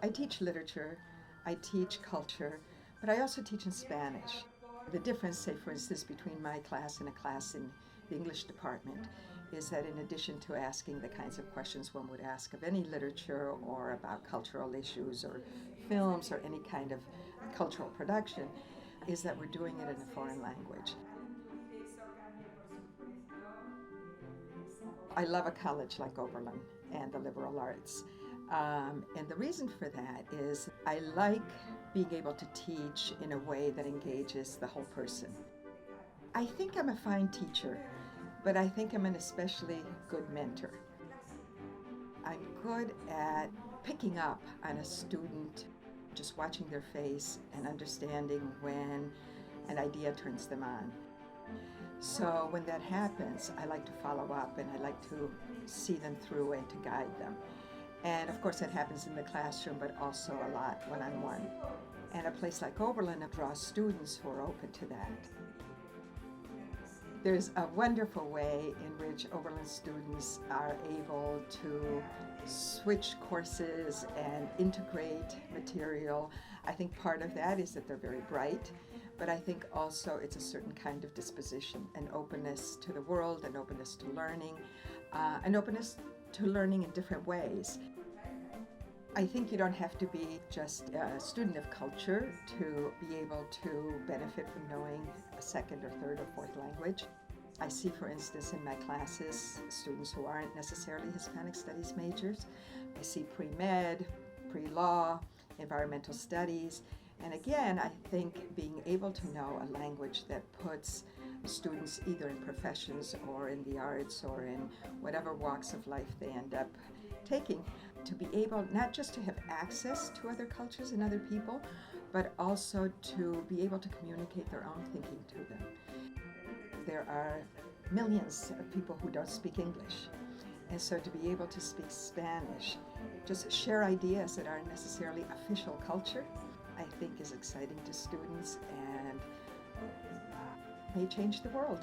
I teach literature, I teach culture, but I also teach in Spanish. The difference, say for instance, between my class and a class in the English department is that in addition to asking the kinds of questions one would ask of any literature or about cultural issues or films or any kind of cultural production, is that we're doing it in a foreign language. I love a college like Oberlin and the liberal arts. And the reason for that is I like being able to teach in a way that engages the whole person. I think I'm a fine teacher, but I think I'm an especially good mentor. I'm good at picking up on a student, just watching their face and understanding when an idea turns them on. So when that happens, I like to follow up and I like to see them through and to guide them. And of course that happens in the classroom, but also a lot one-on-one. And a place like Oberlin draws students who are open to that. There's a wonderful way in which Oberlin students are able to switch courses and integrate material. I think part of that is that they're very bright, but I think also it's a certain kind of disposition, an openness to the world, an openness to learning, an openness to learning in different ways. I think you don't have to be just a student of culture to be able to benefit from knowing a second or third or fourth language. I see, for instance, in my classes, students who aren't necessarily Hispanic studies majors. I see pre-med, pre-law, environmental studies. And again, I think being able to know a language that puts students either in professions or in the arts or in whatever walks of life they end up taking, to be able not just to have access to other cultures and other people, but also to be able to communicate their own thinking to them. There are millions of people who don't speak English. And so to be able to speak Spanish, just share ideas that aren't necessarily official culture, I think is exciting to students and may change the world.